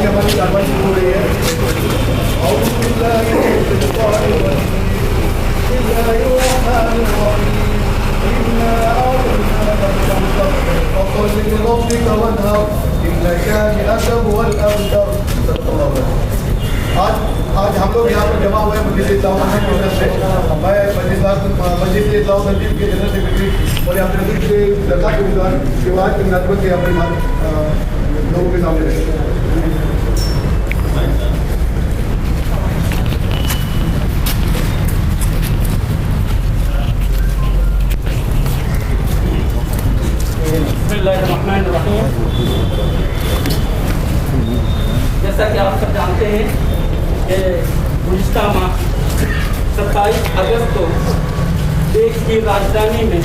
की हमारी कार्रवाई शुरू हो रही है। आज हम लोग यहाँ पर जमा हुए मजलिस इत्तेफाक से। मैं मजलिस इत्तेफाक के जनरल सेक्रेटरी और यहाँ पर के सरकार के उम्मीदवार शिवाज की मुनासबत से अपने लोगों के सामने रहे। जैसा कि आप सब जानते हैं कि गुज़िश्ता माह 27 अगस्त को देश की राजधानी में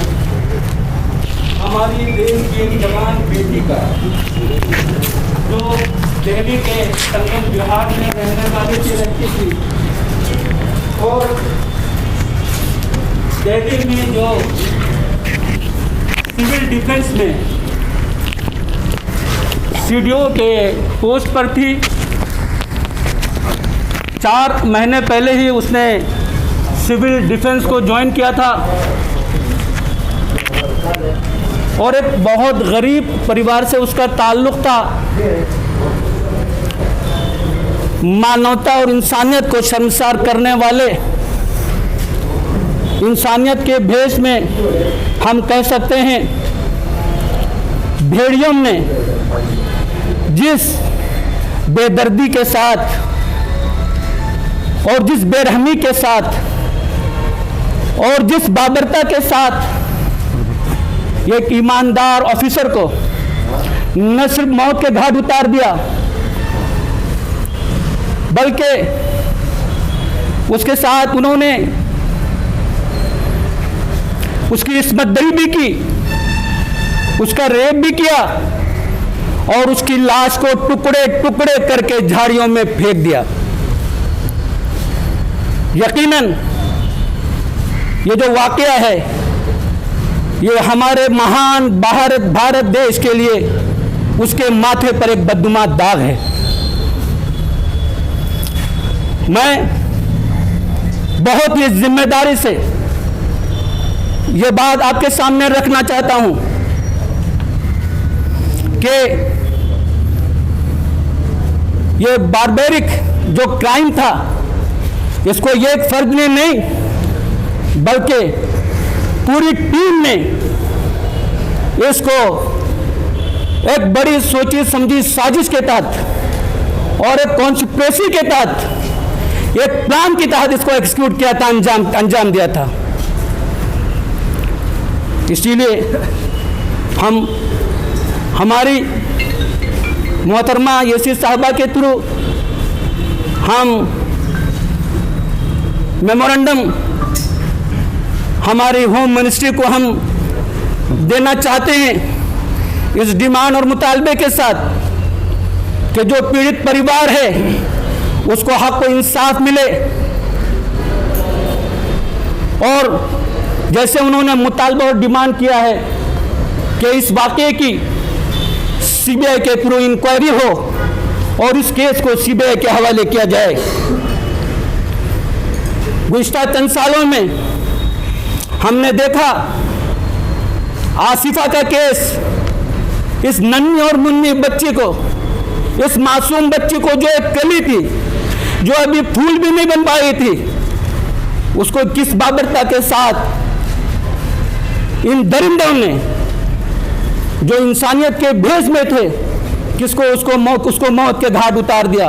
हमारी देश की एक जवान बेटी का जो दिल्ली के संगम बिहार में रहने वाली थी लड़की थी और दिल्ली में जो सिविल डिफेंस में सीडीओ के पोस्ट पर थी। 4 महीने पहले ही उसने सिविल डिफेंस को ज्वाइन किया था और एक बहुत गरीब परिवार से उसका ताल्लुक़ था। मानवता और इंसानियत को शर्मसार करने वाले, इंसानियत के भेष में हम कह सकते हैं भेड़ियों ने जिस बेदर्दी के साथ और जिस बेरहमी के साथ और जिस बाबरता के साथ एक ईमानदार ऑफिसर को न सिर्फ मौत के घाट उतार दिया बल्कि उसके साथ उन्होंने उसकी इस्मतदरी भी की, उसका रेप भी किया और उसकी लाश को टुकड़े टुकड़े करके झाड़ियों में फेंक दिया। यकीनन ये जो वाकया है ये हमारे महान भारत देश के लिए उसके माथे पर एक बदनुमा दाग है। मैं बहुत ही जिम्मेदारी से ये बात आपके सामने रखना चाहता हूं कि ये बारबेरिक जो क्राइम था इसको ये एक फर्द ने नहीं बल्कि पूरी टीम ने इसको एक बड़ी सोची समझी साजिश के तहत और एक कॉन्स्पिरेसी के तहत एक प्लान के तहत इसको एग्जीक्यूट किया था, अंजाम दिया था। इसीलिए हम हमारी मोहतरमा येसी साहबा के थ्रू हम मेमोरेंडम हमारी होम मिनिस्ट्री को हम देना चाहते हैं इस डिमांड और मुतालबे के साथ कि जो पीड़ित परिवार है उसको हक व इंसाफ मिले और जैसे उन्होंने मुतालबा और डिमांड किया है कि इस वाक़े की सीबीआई के थ्रू इंक्वायरी हो और इस केस को सीबीआई के हवाले किया जाए। गुज़िश्ता चंद सालों में हमने देखा आसिफा का केस, इस नन्ही और मुन्नी बच्ची को, इस मासूम बच्ची को जो एक कली थी, जो अभी फूल भी नहीं बन पाई थी, उसको किस बाबरता के साथ इन दरिंदों ने जो इंसानियत के भेष में थे उसको मौत के घाट उतार दिया।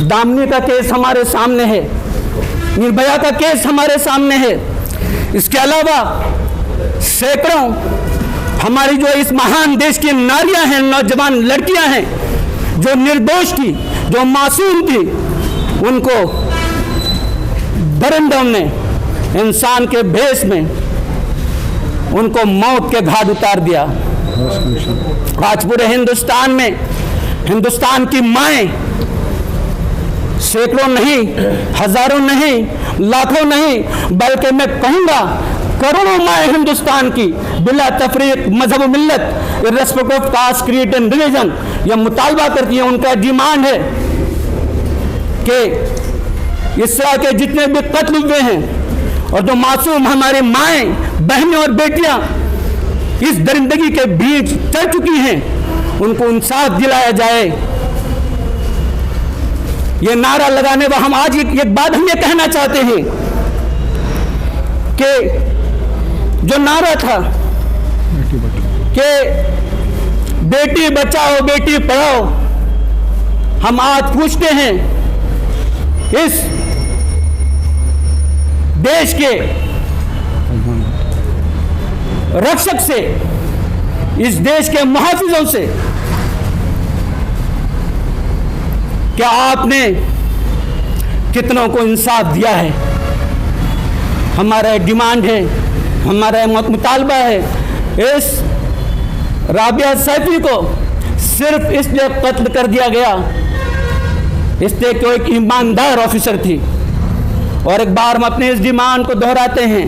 दामिनी का केस हमारे सामने है, निर्भया का केस हमारे सामने है। इसके अलावा सैकड़ों हमारी जो इस महान देश की नारियां हैं, नौजवान लड़कियां हैं जो निर्दोष थी, जो मासूम थी, उनको दरिंदों ने इंसान के भेष में उनको मौत के घाट उतार दिया। आज पूरे हिंदुस्तान में हिंदुस्तान की माएँ सैकड़ों नहीं, हजारों नहीं, लाखों नहीं, बल्कि मैं कहूँगा करोड़ों माएँ हिंदुस्तान की बिला तफरीक मजहब मिल्लत irrespective of caste, creed and religion यह मुतालबा करती है, उनका डिमांड है कि इस तरह के जितने भी कत्ल हुए हैं और जो मासूम हमारे माएँ बहनें और बेटियां इस दरिंदगी के बीच चल चुकी हैं, उनको इंसाफ दिलाया जाए। ये नारा लगाने व हम आज एक बात हम ये कहना चाहते हैं कि जो नारा था कि बेटी बचाओ बेटी पढ़ाओ, हम आज पूछते हैं इस देश के रक्षक से, इस देश के मुहाफिजों से, क्या आपने कितनों को इंसाफ दिया है? हमारा डिमांड है, हमारा मुतालबा है, इस राबिया सैफी को सिर्फ इसलिए कत्ल कर दिया गया इसलिए कि वो एक ईमानदार ऑफिसर थी। और एक बार हम अपने इस डिमांड को दोहराते हैं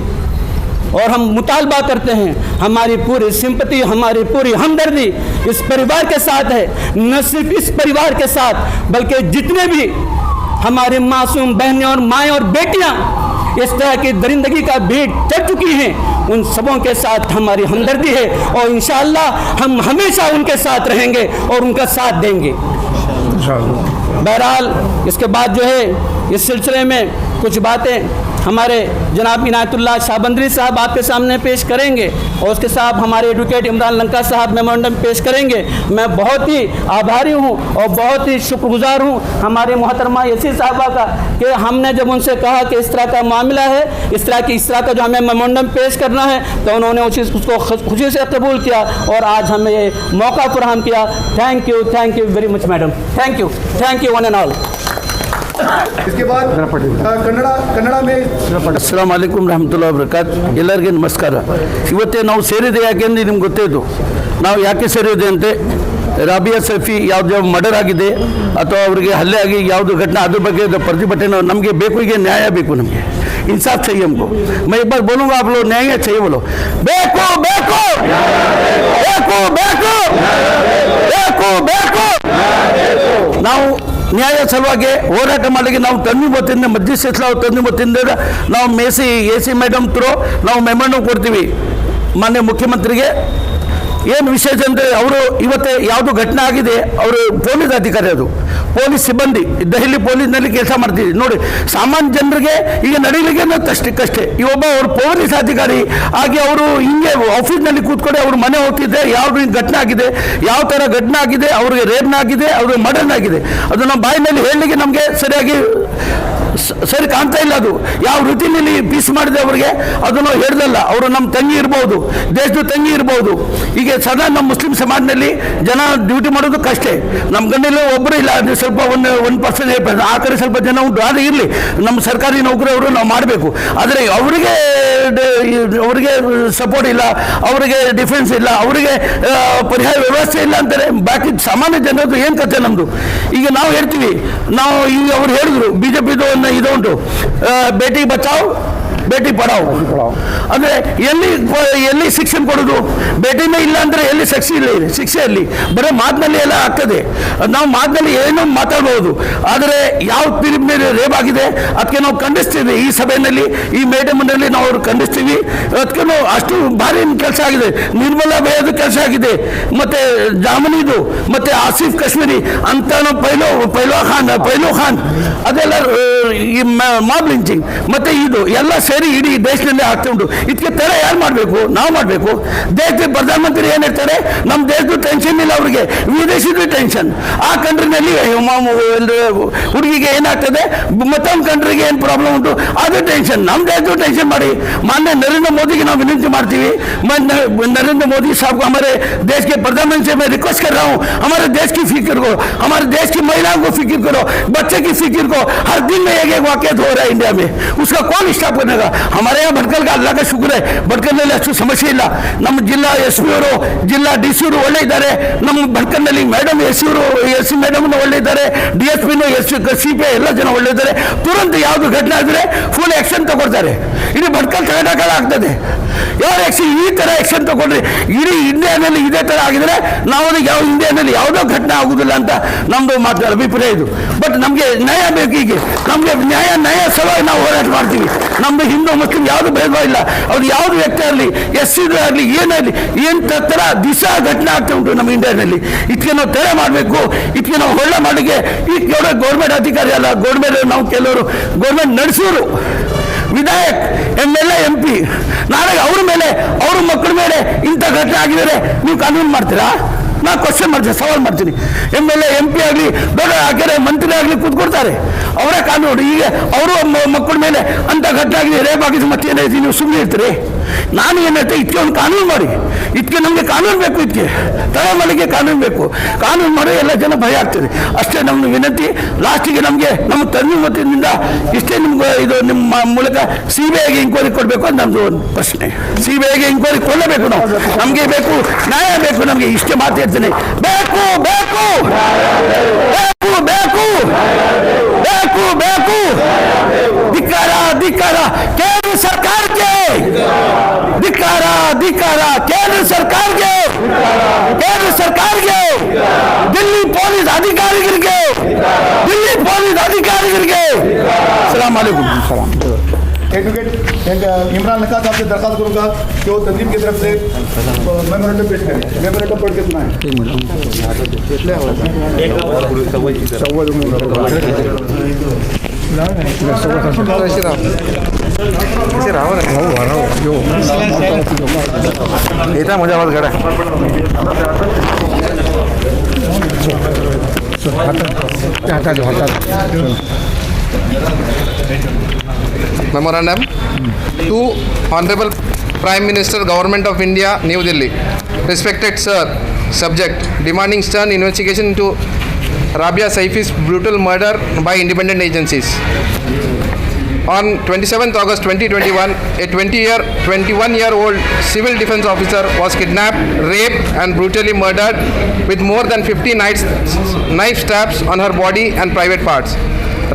और हम मुतालबा करते हैं, हमारी पूरी सिंपति, हमारी पूरी हमदर्दी इस परिवार के साथ है। न सिर्फ इस परिवार के साथ बल्कि जितने भी हमारे मासूम बहनें और माएँ और बेटियां इस तरह की दरिंदगी का भेंट चढ़ चुकी हैं, उन सबों के साथ हमारी हमदर्दी है और इंशाअल्लाह हम हमेशा उनके साथ रहेंगे और उनका साथ देंगे। बहरहाल इसके बाद जो है इस सिलसिले में कुछ बातें हमारे जनाब इनायतुल्लाह शाहबंदरी साहब आपके सामने पेश करेंगे और उसके साथ हमारे एडवोकेट इमरान लंका साहब मेमोरेंडम पेश करेंगे। मैं बहुत ही आभारी हूँ और बहुत ही शुक्रगुजार हूँ हमारे मोहतरमा यसी साहबा का कि हमने जब उनसे कहा कि इस तरह का मामला है, इस तरह का जो हमें मेमोरेंडम पेश करना है, तो उन्होंने उसको खुशी से कबूल किया और आज हमें ये मौका फराहम किया। Thank you very much madam, thank you one and all. इसके बाद कन्नಡ में अस्ಸಲಾಮ್ ಅಲೈಕುಂ ರಹಮತುಲ್ಲಾಹಿ ವಬರಕಾತ್ ಎಲ್ಲರಿಗೆ ನಮಸ್ಕಾರ। ಇವತ್ತೇ ನಾವು ಸೇರಿದೆ ಯಾಕೆಂದ್ರೆ ನಿಮ್ಗೆ ಗೊತ್ತೇದು ನಾವು ಯಾಕೆ ಸೇರಿದೆ ಅಂತೆ ರಾಬಿಯಾ ಸೈಫಿ ಯಾವ್ದು ಮರ್ಡರ್ ಆಗಿದೆ ಅಥವಾ ಅವರಿಗೆ ಹಲ್ಲೆ ಆಗಿ ಯಾವುದು ಘಟನೆ ಅದ್ರ ಬಗ್ಗೆ ಪ್ರತಿಭಟನೆ ನಮಗೆ ಬೇಕು, ಈಗ ನ್ಯಾಯ ಬೇಕು, ನಮಗೆ इंसाफ चाहिए हमको। मैं एक बार बोलूँगा, आप लोग न्याय चाहिए बोलो, Beko Beko Beko Beko Beko Beko. ನಾವು ನ್ಯಾಯ ಸಲುವಾಗಿ ಹೋರಾಟ ಮಾಡಲಿಕ್ಕೆ ನಾವು ತಂದು ಗೊತ್ತಿಂದ ಮಜ್ಲಿಸ್ ಇಸ್ಲಾಂ ತಂದು ಗೊತ್ತಿಂದ ನಾವು ಎ ಸಿ ಮೇಡಮ್ ಥ್ರೂ ನಾವು ಮೆಮೊರಂಡಮ್ ಕೊಡ್ತೀವಿ ಮಾನ್ಯ ಮುಖ್ಯಮಂತ್ರಿಗೆ। ಏನು ವಿಶೇಷ ಅಂದರೆ ಅವರು ಇವತ್ತೇ ಯಾವುದು ಘಟನೆ ಆಗಿದೆ, ಅವರು ಪೊಲೀಸ್ ಅಧಿಕಾರಿ, ಅದು ಪೊಲೀಸ್ ಸಿಬ್ಬಂದಿ ದೆಹಲಿ ಪೊಲೀಸ್ನಲ್ಲಿ ಕೆಲಸ ಮಾಡ್ತಿದ್ವಿ ನೋಡಿ। ಸಾಮಾನ್ಯ ಜನರಿಗೆ ಈಗ ನಡೀಲಿಕ್ಕೆ ಕಷ್ಟ, ಇವೊಬ್ಬ ಅವರು ಪೊಲೀಸ್ ಅಧಿಕಾರಿ ಆಗಿ ಅವರು ಹಿಂಗೆ ಆಫೀಸ್ನಲ್ಲಿ ಕೂತ್ಕೊಂಡು ಅವ್ರ ಮನೆ ಹೋಗ್ತಿದ್ದೆ, ಯಾವುದು ಘಟನೆ ಆಗಿದೆ, ಯಾವ ಥರ ಘಟನೆ ಆಗಿದೆ, ಅವ್ರಿಗೆ ರೇಪ್ನ ಆಗಿದೆ, ಅವ್ರಿಗೆ ಮರ್ಡರ್ ಆಗಿದೆ, ಅದು ನಮ್ಮ ಬಾಯಿನಲ್ಲಿ ಹೇಳಲಿಕ್ಕೆ ನಮಗೆ ಸರಿಯಾಗಿ ಸರಿ ಕಾಣ್ತಾ ಇಲ್ಲ। ಅದು ಯಾವ ರೀತಿಯಲ್ಲಿ ಪೀಸ್ ಮಾಡಿದೆ ಅವರಿಗೆ ಅದನ್ನು ಹೇಳ್ದಲ್ಲ। ಅವರು ನಮ್ಮ ತಂಗಿ ಇರ್ಬೋದು, ದೇಶದ ತಂಗಿ ಇರ್ಬೋದು, ಈಗ ಸದಾ ನಮ್ಮ ಮುಸ್ಲಿಂ ಸಮಾಜದಲ್ಲಿ ಜನ ಡ್ಯೂಟಿ ಮಾಡೋದು ಕಷ್ಟ। ನಮ್ಮ ಗಂಡಲ್ಲಿ ಒಬ್ಬರು ಇಲ್ಲ, ಅದು ಸ್ವಲ್ಪ 1% ಆ ಕಡೆ ಸ್ವಲ್ಪ ಜನ ಉಂಟು, ಅದು ಇರಲಿ, ನಮ್ಮ ಸರ್ಕಾರಿ ನೌಕರವರು ನಾವು ಮಾಡಬೇಕು। ಆದರೆ ಅವರಿಗೆ ಸಪೋರ್ಟ್ ಇಲ್ಲ, ಅವರಿಗೆ ಡಿಫೆನ್ಸ್ ಇಲ್ಲ, ಅವರಿಗೆ ಪರಿಹಾರ ವ್ಯವಸ್ಥೆ ಇಲ್ಲ ಅಂತಾರೆ। ಬಾಕಿ ಸಾಮಾನ್ಯ ಜನರದ್ದು ಏನು ಕಥೆ ನಮ್ಮದು? ಈಗ ನಾವು ಹೇಳ್ತೀವಿ, ನಾವು ಈಗ ಅವ್ರು ಹೇಳಿದ್ರು BJPದು ಇದು ಉಂಟು, ಬೇಟಿ ಬಚಾವ್ ಬೇಟಿ ಪಡಾವ್, ಅಂದರೆ ಎಲ್ಲಿ ಶಿಕ್ಷಣ ಕೊಡೋದು? ಬೇಟಿನೇ ಇಲ್ಲ ಅಂದರೆ ಎಲ್ಲಿ ಶಿಕ್ಷೆಯಲ್ಲಿ ಬರೀ ಮಾತಿನಲ್ಲಿ ಎಲ್ಲ ಆಗ್ತದೆ। ನಾವು ಮಾತಿನಲ್ಲಿ ಏನೋ ಮಾತಾಡ್ಬೋದು, ಆದರೆ ಯಾವ ತೀರ್ಪು ಮೇಲೆ ರೇಪ್ ಆಗಿದೆ ಅದಕ್ಕೆ ನಾವು ಖಂಡಿಸ್ತೀವಿ। ಈ ಸಭೆಯಲ್ಲಿ ಈ ಮೇಡಮ್ನಲ್ಲಿ ನಾವು ಅವ್ರು ಖಂಡಿಸ್ತೀವಿ। ಅದಕ್ಕೆ ಅಷ್ಟು ಭಾರಿ ಕೆಲಸ ಆಗಿದೆ, ನಿರ್ಮಲಾ ಬೇಯದು ಕೆಲಸ ಆಗಿದೆ, ಮತ್ತು ಜಾಮನಿದು, ಮತ್ತು ಆಸಿಫ್ ಕಾಶ್ಮೀರಿ ಅಂತ ಪೈಲೋ ಖಾನ್ ಅದೆಲ್ಲ ಈ ಮಾಬ್ ಲಿಂಚಿಂಗ್ ಮತ್ತು ಇದು ಎಲ್ಲ ಸೇರಿ ಇಡೀ ದೇಶದಲ್ಲಿ ಆಗ್ತಾ ಉಂಟು। ಇದಕ್ಕೆ ತಡೆ ಯಾರು ಮಾಡಬೇಕು? ನಾವು ಮಾಡಬೇಕು। ದೇಶದ ಪ್ರಧಾನಮಂತ್ರಿ ಏನು ಹೇಳ್ತಾರೆ, ನಮ್ಮ ದೇಶದ ಟೆನ್ಷನ್ ಇಲ್ಲ ಅವರಿಗೆ, ವಿದೇಶದ ಟೆನ್ಷನ್। ಆ ಕಂಟ್ರಿನಲ್ಲಿ ಹುಡುಗಿಗೆ ಏನಾಗ್ತದೆ, ಮತ್ತೊಂದು ಕಂಟ್ರಿಗೆ ಏನು ಪ್ರಾಬ್ಲಮ್ ಉಂಟು ಅದು ಟೆನ್ಷನ್। ನಮ್ಮ ದೇಶದ ಟೆನ್ಷನ್ ಮಾಡಿ ಮಾನ್ಯ ನರೇಂದ್ರ मोदी ನಾವು विनती ಮಾಡ್ತೀವಿ। मैं नरेंद्र मोदी साहब को, हमारे देश के प्रधानमंत्री से मैं रिक्वेस्ट कर रहा हूँ, हमारे देश की फिक्र को, हमारे देश की महिलाओं को फिक्र करो, बच्चे की फिक्र को। हर दिन में एक वाक़या हो रहा है इंडिया में, उसका कौन स्टॉप करेगा? हमारे यहाँ भटकल का अल्लाह का शुक्र है, भटकल अಷ್ಟು ಸಮಸ್ಯೆ ಇಲ್ಲ। ನಮ್ಮ ಜಿಲ್ಲಾ SP ಅವರು, ಜಿಲ್ಲಾ DC ಅವರು ಒಳ್ಳೆ ಇದ್ದಾರೆ, ನಮ್ಮ ಭಟ್ಕಲ್ನಲ್ಲಿ ಮೇಡಮ್ SC ಮೇಡಮ್ ಒಳ್ಳೆ ಇದ್ದಾರೆ, DSP CP ಎಲ್ಲ ಜನ ಒಳ್ಳೆ ಇದ್ದಾರೆ। ತುರಂತ ಯಾವುದು ಘಟನೆ ಆದರೆ ಫುಲ್ ಆಕ್ಷನ್ ತಗೊಳ್ತಾರೆ, ಇಡೀ ಭಟ್ಕಲ್ ಕರ್ನಾಟಕ ಆಗ್ತದೆ। ಯಾರು ಆ್ಯಕ್ಷನ್ ಈ ಥರ ಆ್ಯಕ್ಷನ್ ತಗೊಂಡ್ರಿ ಇಡೀ ಇಂಡಿಯಾನಲ್ಲಿ ಇದೇ ಥರ ಆಗಿದರೆ ನಾವು ಯಾವ ಇಂಡಿಯಾನಲ್ಲಿ ಯಾವುದೋ ಘಟನೆ ಆಗುವುದಿಲ್ಲ ಅಂತ ನಮ್ಮದು ಮಾತು ಅಭಿಪ್ರಾಯ ಇದು. ಬಟ್ ನಮಗೆ ನ್ಯಾಯ ಬೇಕು. ಈಗ ನಮಗೆ ನ್ಯಾಯ ಸಲುವಾಗಿ ನಾವು ಹೋರಾಟ ಮಾಡ್ತೀವಿ. ನಮ್ಮದು ಹಿಂದೂ ಮುಸ್ಲಿಂ ಯಾವುದು ಭೇದ ಇಲ್ಲ. ಅವ್ರು ಯಾವುದು ವ್ಯಕ್ತಿ ಆಗಲಿ, ಎಸ್ಸಿದು ಆಗಲಿ, ಏನಾಗಲಿ, ಏನು ಥರ ದಿವಸ ಘಟನೆ ಆಗ್ತಾ ಉಂಟು ನಮ್ಮ ಇಂಡಿಯಾದಲ್ಲಿ. ಇದಕ್ಕೆ ನಾವು ತಡೆ ಮಾಡಬೇಕು. ಇದಕ್ಕೆ ನಾವು ಒಳ್ಳೆ ಮಾಡಿಗೆ ಈಗ ಗೌರ್ಮೆಂಟ್ ಅಧಿಕಾರಿ ಅಲ್ಲ, ಗೌರ್ಮೆಂಟ್ ನಾವು ಕೆಲವರು ಗೌರ್ಮೆಂಟ್ ನಡೆಸೋರು, ವಿಧಾಯಕ್, MLA, MP, ನಾಳೆ ಅವ್ರ ಮೇಲೆ ಅವ್ರ ಮಕ್ಕಳ ಮೇಲೆ ಇಂಥ ಘಟನೆ ಆಗಿದರೆ ನೀವು ಕಾನೂನು ಮಾಡ್ತೀರಾ? ನಾನು ಕ್ವಶನ್ ಮಾಡ್ತೀನಿ, ಸವಾಲು ಮಾಡ್ತೀನಿ. MLA, MP ಆಗಲಿ, ದೊಡ್ಡ ಹಾಕಿದ್ರೆ ಮಂತ್ರಿ ಆಗಲಿ ಕೂತ್ಕೊಡ್ತಾರೆ, ಅವರೇ ಕಾನೂನು. ಈಗ ಅವರು ಮಕ್ಕಳ ಮೇಲೆ ಅಂಥ ಘಟನೆ ಆಗಿದೆ, ರೇಪ್ ಆಗಿದೆ, ಮತ್ತೆ ಏನಾಯ್ತು, ನೀವು ಸುಮ್ಮನೆ ಇರ್ತೀರಿ? ನಾನು ಏನೈತೆ ಇದಕ್ಕೆ ಒಂದು ಕಾನೂನು ಮಾಡಿ. ಇದಕ್ಕೆ ನಮಗೆ ಕಾನೂನು ಬೇಕು. ಇದಕ್ಕೆ ತಲೆಮಾರಿಗೆ ಕಾನೂನು ಬೇಕು. ಕಾನೂನು ಮಾಡಿ ಎಲ್ಲ ಜನ ಭಯ ಆಗ್ತದೆ. ಅಷ್ಟೇ ನಮ್ಮದು ವಿನಂತಿ. ಲಾಸ್ಟಿಗೆ ನಮಗೆ ನಮ್ಮ ತಂದೆ ಮತದಿಂದ ಇಷ್ಟೇ ನಿಮ್ಗೆ ಇದು ನಿಮ್ಮ ಮೂಲಕ CBIಗೆ ಇಂಕ್ವೈರಿ ಕೊಡಬೇಕು ಅಂತ ನಮ್ಮದು ಒಂದು ಪ್ರಶ್ನೆ. CBIಗೆ ಇಂಕ್ವೈರಿ ಕೊಡಲೇಬೇಕು. ನಾವು ನಮಗೆ ಬೇಕು, ನ್ಯಾಯ ಬೇಕು. ನಮಗೆ ಇಷ್ಟೇ ಮಾತು ಹೇಳ್ತೇನೆ. ಬೇಕು ಬೇಕು ಬೇಕು ಬೇಕು ಬೇಕು ಬೇಕು ಧಿಕ್ಕಾರ ಧಿಕ್ಕಾರ ಕೇಂದ್ರ ಸರ್ಕಾರಕ್ಕೆ, ಧಿಕ್ಕಾರ ಧಿಕ್ಕಾರ ಕೇಂದ್ರ ಸರ್ಕಾರಕ್ಕೆ, ಕೇಂದ್ರ ಸರ್ಕಾರಕ್ಕೆ, ದಿಲ್ಲಿ ಪೊಲೀಸ್ ಅಧಿಕಾರಿಗಳಿಗೆ, दिल्ली पुलिस अधिकारियों अस्सलाम वालेकुम। एडवोकेट इमरान नकात आपसे दरख्वास्त करूंगा कि वो तंजीम की तरफ से मेमोरेंडम पेश करें। मेमोरेंडम पढ़ के सुनाएं। मुजावत गड़ा Memorandum to Honorable Prime Minister, Government of India, New Delhi. Respected Sir, subject demanding stern investigation into Rabia Saifi's brutal murder by independent agencies. On 27th August 2021, a 21-year-old civil defense officer was kidnapped, raped and brutally murdered with more than 50 knife stabs on her body and private parts.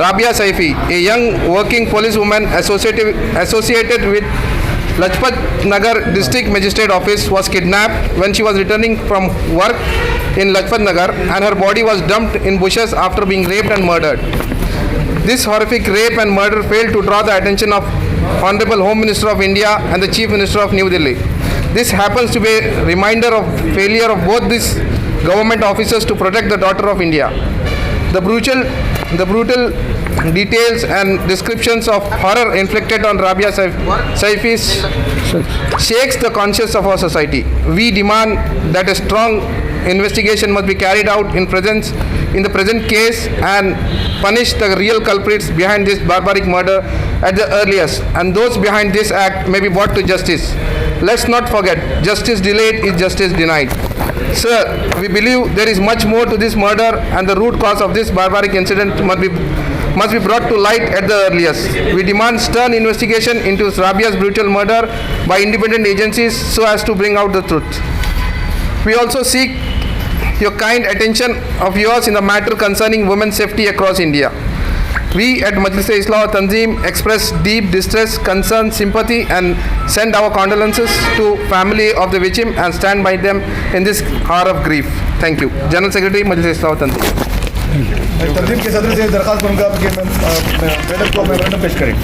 Rabia Saifi, a young working policewoman associated with Lajpat Nagar District Magistrate Office, was kidnapped when she was returning from work in Lajpat Nagar, and her body was dumped in bushes after being raped and murdered. This horrific rape and murder failed to draw the attention of Honorable Home Minister of India and the Chief Minister of New Delhi. This happens to be a reminder of failure of both these government officers to protect the daughter of India. The brutal details and descriptions of horror inflicted on Rabia Saifi shakes the conscience of our society. We demand that a strong investigation must be carried out in the present case and punish the real culprits behind this barbaric murder at the earliest, and those behind this act may be brought to justice. Let's not forget, justice delayed is justice denied. Sir, we believe there is much more to this murder, and the root cause of this barbaric incident must be brought to light at the earliest. We demand stern investigation into Rabia's brutal murder by independent agencies so as to bring out the truth. We also seek your kind attention of yours in the matter concerning women's safety across India. We at Majlis-e-Islah Tanzim express deep distress, concern, sympathy and send our condolences to family of the victim and stand by them in this hour of grief. Thank you. General Secretary, Majlis-e-Islah Tanzim. तंजीम के सदर से दरख्वास्त करूंगा कि madam को memorandum पेश करें।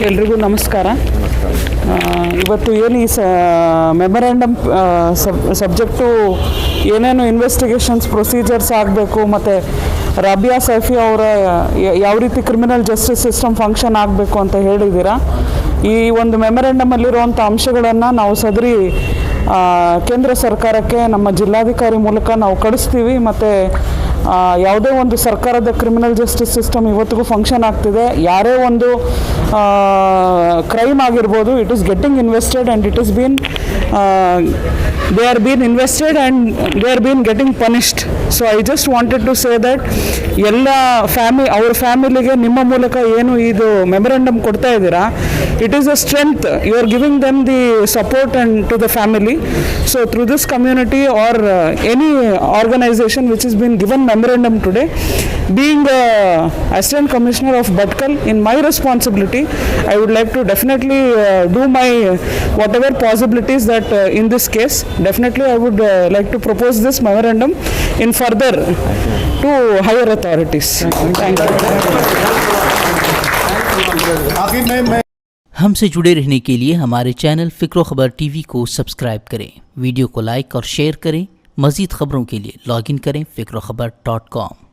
ಎಲ್ರಿಗೂ ನಮಸ್ಕಾರ. ಇವತ್ತು ಏನು ಈ ಮೆಮೊರಾಂಡಮ್ ಸಬ್ಜೆಕ್ಟು ಏನೇನು ಇನ್ವೆಸ್ಟಿಗೇಷನ್ಸ್ ಪ್ರೊಸೀಜರ್ಸ್ ಆಗಬೇಕು ಮತ್ತು ರಾಬಿಯಾ ಸೈಫಿ ಅವರ ಯಾವ ರೀತಿ ಕ್ರಿಮಿನಲ್ ಜಸ್ಟಿಸ್ ಸಿಸ್ಟಮ್ ಫಂಕ್ಷನ್ ಆಗಬೇಕು ಅಂತ ಹೇಳಿದ್ದೀರಾ. ಈ ಒಂದು ಮೆಮೊರಾಂಡಮಲ್ಲಿರುವಂಥ ಅಂಶಗಳನ್ನು ನಾವು ಸದರಿ ಕೇಂದ್ರ ಸರ್ಕಾರಕ್ಕೆ ನಮ್ಮ ಜಿಲ್ಲಾಧಿಕಾರಿ ಮೂಲಕ ನಾವು ಕಳಿಸ್ತೀವಿ. ಮತ್ತು ಯಾವುದೇ ಒಂದು ಸರ್ಕಾರದ ಕ್ರಿಮಿನಲ್ ಜಸ್ಟಿಸ್ ಸಿಸ್ಟಮ್ ಇವತ್ತಿಗೂ ಫಂಕ್ಷನ್ ಆಗ್ತಿದೆ. ಯಾರೇ ಒಂದು ಕ್ರೈಮ್ ಆಗಿರ್ಬೋದು, it is getting invested and it is been they are being invested and they are being getting punished. So I just wanted to say that ಎಲ್ಲ ಅವ್ರ ಫ್ಯಾಮಿಲಿಗೆ ನಿಮ್ಮ ಮೂಲಕ ಏನು ಇದು ಮೆಮೊರಂಡಮ್ ಕೊಡ್ತಾ ಇದ್ದೀರಾ, it is a strength. You are giving them the support and to the family. So through this community or any organisation which is been given memorandum today, being Assistant Commissioner of Bhatkal, in my responsibility, I would like to definitely do my whatever possibilities that in this case, definitely I would like to propose this memorandum in further to higher authorities. Thank you. आखिर में हमसे जुड़े रहने के लिए हमारे channel फ़िक्र खबर टीवी को सब्सक्राइब करें, वीडियो को लाइक और शेयर करें। मज़ीद खबरों के लिए लॉगिन करें फ़िक्रखबर.com।